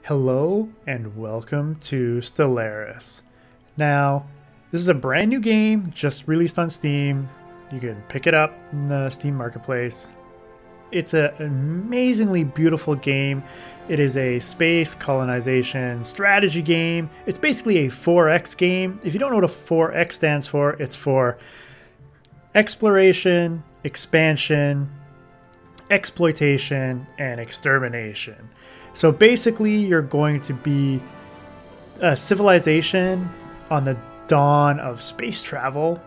Hello and welcome to Stellaris. Now, this is a brand new game just released on Steam. You can pick it up in the Steam Marketplace. It's an amazingly beautiful game. It is a space colonization strategy game. It's basically a 4X game. If you don't know what a 4X stands for, it's for exploration, expansion, exploitation, and extermination. So basically, you're going to be a civilization on the dawn of space travel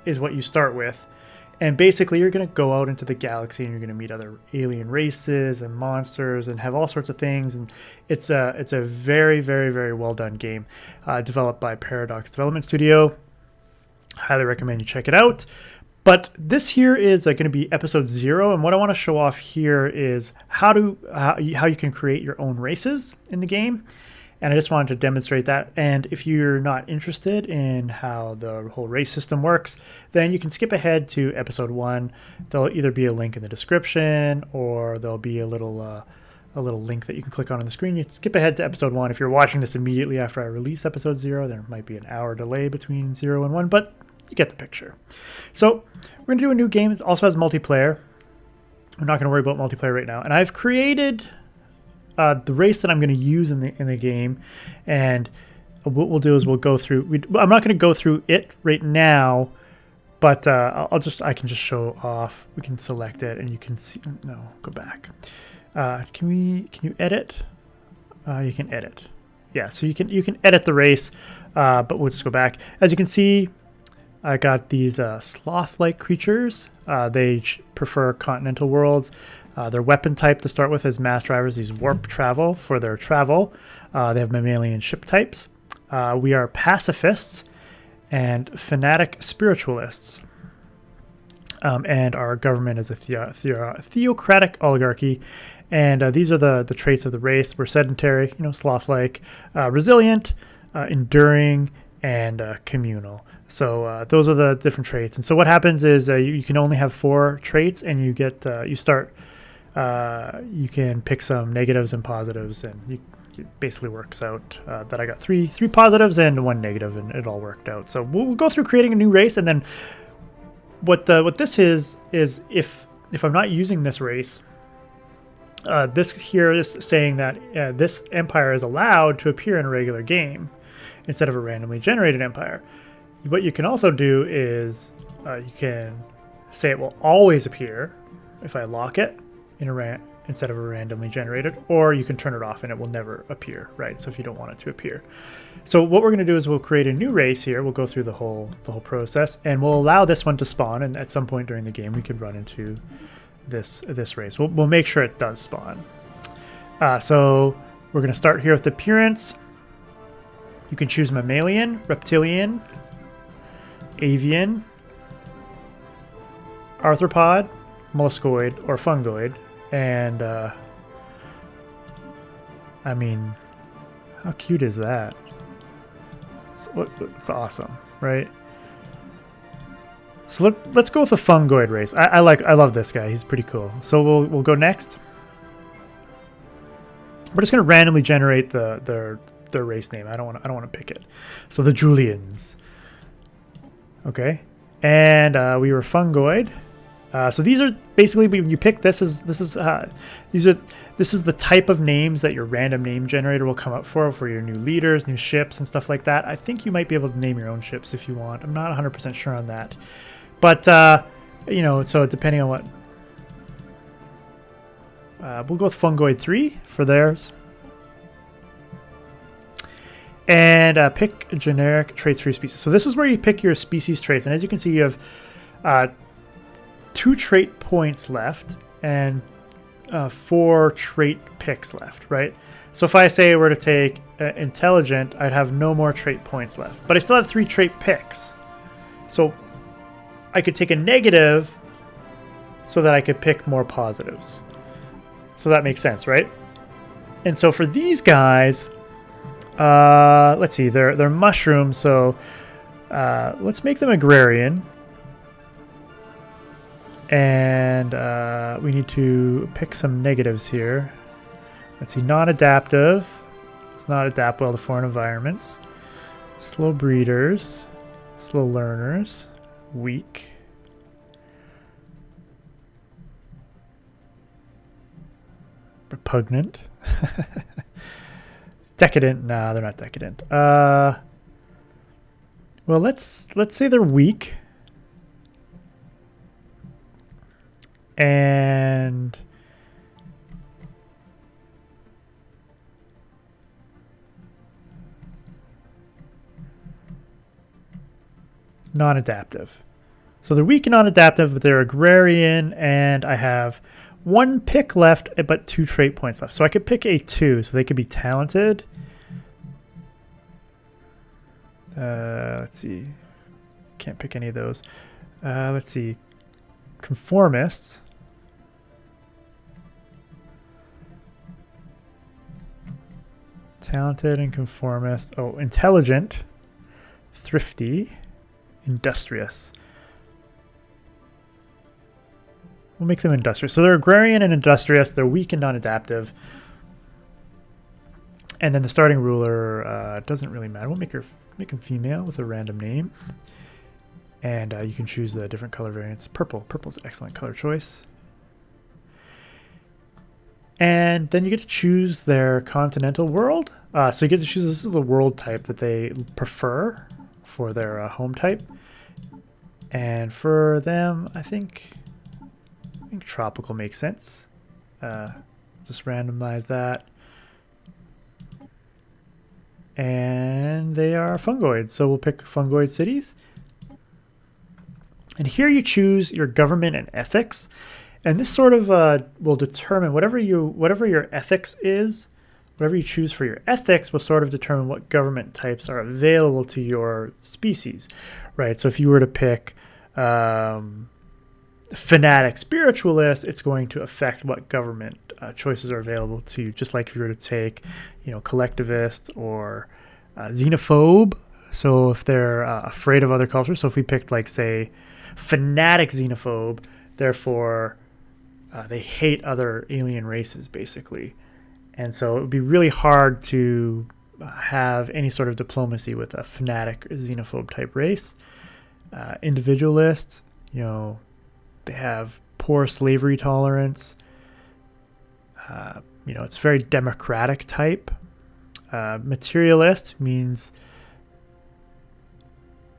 is what you start with. And basically, you're going to go out into the galaxy and you're going to meet other alien races and monsters and have all sorts of things. And it's a very, very, very well done game developed by Paradox Development Studio. Highly recommend you check it out. But this here is going to be episode 0, and what I want to show off here is how you can create your own races in the game, and I just wanted to demonstrate that. And if you're not interested in how the whole race system works, then you can skip ahead to episode 1. There'll either be a link in the description, or there'll be a little link that you can click on the screen. You skip ahead to episode 1. If you're watching this immediately after I release episode 0, there might be an hour delay between 0 and 1, but you get the picture. So we're going to do a new game. It also has multiplayer. I'm not going to worry about multiplayer right now. And I've created the race that I'm going to use in the game. And what we'll do is we'll go through. I'm not going to go through it right now, but I can just show off. We can select it, and you can see. No, go back. Can you edit? You can edit. Yeah, so you can edit the race, but we'll just go back. As you can see, I got these sloth-like creatures. They prefer continental worlds. Their weapon type to start with is mass drivers. These warp travel for their travel. They have mammalian ship types. We are pacifists and fanatic spiritualists. And our government is a theocratic oligarchy. And these are the traits of the race. We're sedentary, sloth-like, resilient, enduring, and communal. So those are the different traits. And so what happens is you can only have 4 traits, and you get you can pick some negatives and positives, and it basically works out that I got three positives and 1 negative, and it all worked out. So we'll go through creating a new race, and then what this is if I'm not using this race, this here is saying that this empire is allowed to appear in a regular game instead of a randomly generated empire. What you can also do is you can say it will always appear if I lock it in instead of a randomly generated, or you can turn it off and it will never appear, right? So if you don't want it to appear. So what we're going to do is we'll create a new race here. We'll go through the whole process, and we'll allow this one to spawn, and at some point during the game we could run into this race. We'll make sure it does spawn. So we're going to start here with the appearance. You can choose mammalian, reptilian, avian, arthropod, molluscoid, or fungoid. And I mean, how cute is that? It's awesome, right? So let's go with the fungoid race. I love this guy. He's pretty cool. So we'll go next. We're just gonna randomly generate their race name. I don't want to pick it. So the Julians. Okay, and we were fungoid. So these are basically, when you pick this is the type of names that your random name generator will come up for your new leaders, new ships, and stuff like that. I think you might be able to name your own ships if you want. I'm not 100% sure on that, but so depending on what, we'll go with fungoid 3 for theirs. And pick generic traits for your species. So this is where you pick your species traits. And as you can see, you have 2 trait points left and 4 trait picks left, right? So if I say I were to take intelligent, I'd have no more trait points left. But I still have 3 trait picks. So I could take a negative so that I could pick more positives. So that makes sense, right? And so for these guys, let's see, they're mushrooms, so let's make them agrarian. And we need to pick some negatives here. Let's see, non-adaptive. Does not adapt well to foreign environments. Slow breeders. Slow learners. Weak. Repugnant. Decadent. Nah, they're not decadent. Well, let's say they're weak. And non-adaptive. So they're weak and non-adaptive, but they're agrarian, and I have 1 pick left, but 2 trait points left. So I could pick a 2, so they could be talented. Let's see. Can't pick any of those. Let's see. Conformists. Talented and conformist. Oh, intelligent. Thrifty. Industrious. We'll make them industrious. So they're agrarian and industrious. They're weak and non-adaptive. And then the starting ruler doesn't really matter. We'll make him female with a random name. And you can choose the different color variants. Purple. Purple's an excellent color choice. And then you get to choose their continental world. So you get to choose, this is the world type that they prefer for their home type. And for them, I think tropical makes sense. Just randomize that. And they are fungoids. So we'll pick fungoid cities. And here you choose your government and ethics. And this sort of will determine whatever your ethics is, whatever you choose for your ethics will sort of determine what government types are available to your species, right? So if you were to pick fanatic spiritualist, it's going to affect what government choices are available to you. Just like if you were to take, collectivist or xenophobe. So if they're afraid of other cultures. So if we picked, like, say, fanatic xenophobe, therefore they hate other alien races, basically. And so it would be really hard to have any sort of diplomacy with a fanatic xenophobe type race. Individualist, they have poor slavery tolerance. It's very democratic type. Materialist means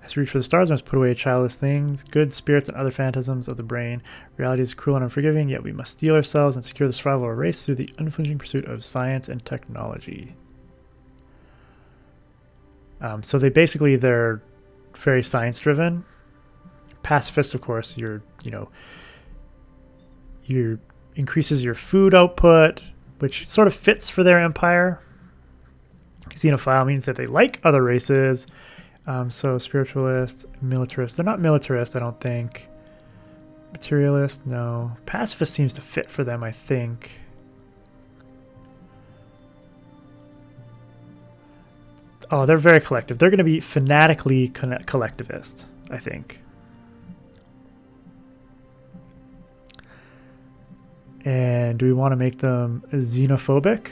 has reached for the stars, must put away childless things, good spirits and other phantasms of the brain. Reality is cruel and unforgiving, yet we must steel ourselves and secure the survival of our race through the unflinching pursuit of science and technology. So they're very science driven. Pacifist, of course, your increases your food output, which sort of fits for their empire. Xenophile means that they like other races. So spiritualist, militarist. They're not militarist, I don't think. Materialist, no. Pacifist seems to fit for them, I think. Oh, they're very collective. They're going to be fanatically collectivist, I think. And do we want to make them xenophobic?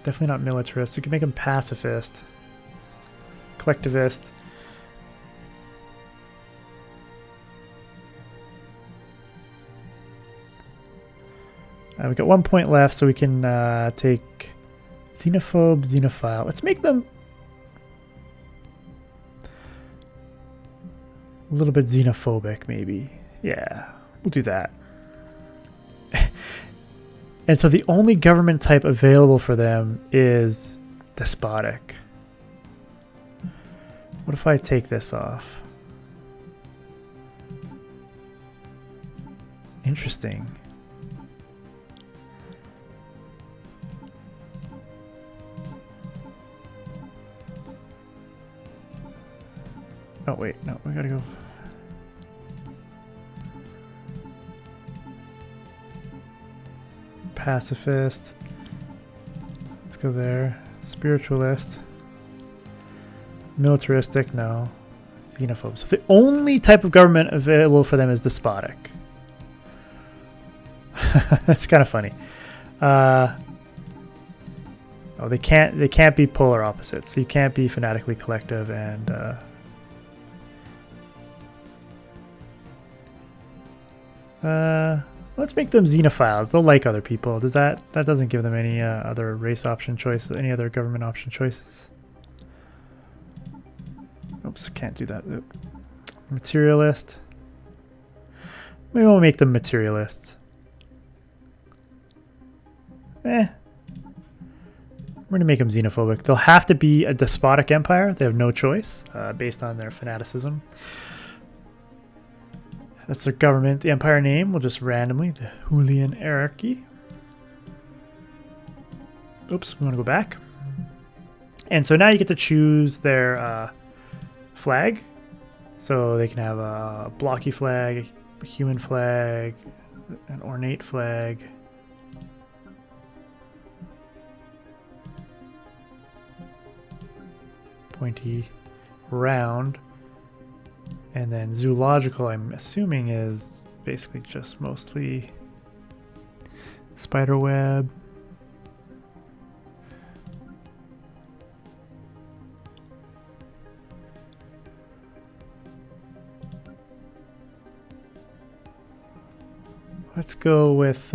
Definitely not militarist. We can make them pacifist. Collectivist. We've got 1 point left, so we can take xenophobe, xenophile. Let's make them a little bit xenophobic, maybe. Yeah, we'll do that. And so the only government type available for them is despotic. What if I take this off? Interesting. Oh, wait, no, we gotta go. Pacifist. Let's go there. Spiritualist. Militaristic, no. Xenophobes. So the only type of government available for them is despotic. That's kind of funny. Oh, they can't be polar opposites. So you can't be fanatically collective and let's make them xenophiles. They'll like other people. That doesn't give them any other race option choices, any other government option choices. Oops, can't do that. Oop. Materialist. Maybe we'll make them materialists. We're gonna make them xenophobic. They'll have to be a despotic empire. They have no choice based on their fanaticism. That's their government. The empire name will just randomly, the Julian hierarchy. Oops, we want to go back. And so now you get to choose their flag. So they can have a blocky flag, a human flag, an ornate flag. Pointy, round, and then zoological, I'm assuming, is basically just mostly spider web. Let's go with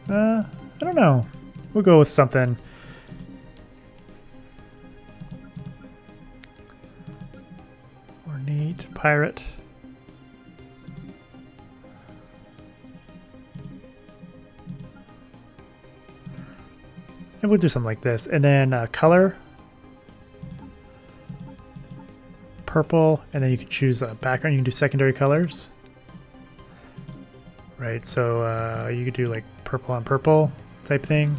I don't know. We'll go with something. Ornate pirate. And we'll do something like this. And then color. Purple. And then you can choose a background. You can do secondary colors. Right, so you could do like purple on purple type thing.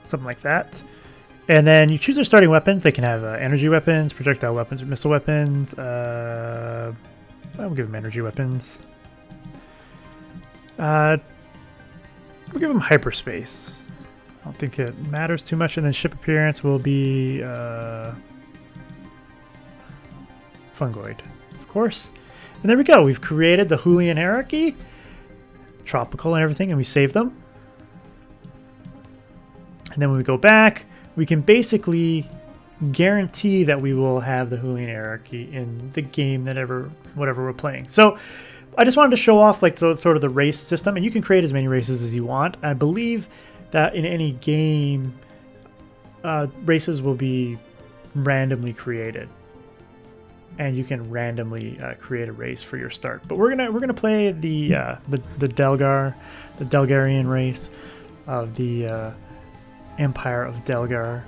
Something like that. And then you choose their starting weapons. They can have energy weapons, projectile weapons, or missile weapons. I'll give them energy weapons. We'll give them hyperspace. I don't think it matters too much. And then ship appearance will be fungoid, of course. And there we go. We've created the Julian hierarchy, tropical and everything, and we save them. And then when we go back, we can basically guarantee that we will have the Julian hierarchy in the game whatever we're playing. So I just wanted to show off like sort of the race system, and you can create as many races as you want. I believe that in any game, races will be randomly created. And you can randomly create a race for your start. But we're gonna play the Delgarian race of the Empire of Delgar,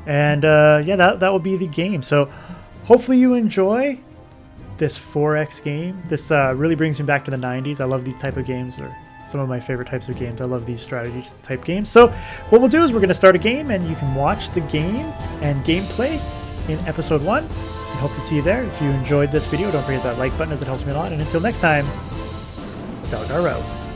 and yeah, that will be the game. So hopefully you enjoy this 4X game. This really brings me back to the 90s. I love these type of games. They're some of my favorite types of games. I love these strategy type games. So what we'll do is we're gonna start a game, and you can watch the game and gameplay in episode 1. I hope to see you there. If you enjoyed this video, don't forget that like button as it helps me a lot. And until next time, Delgar out.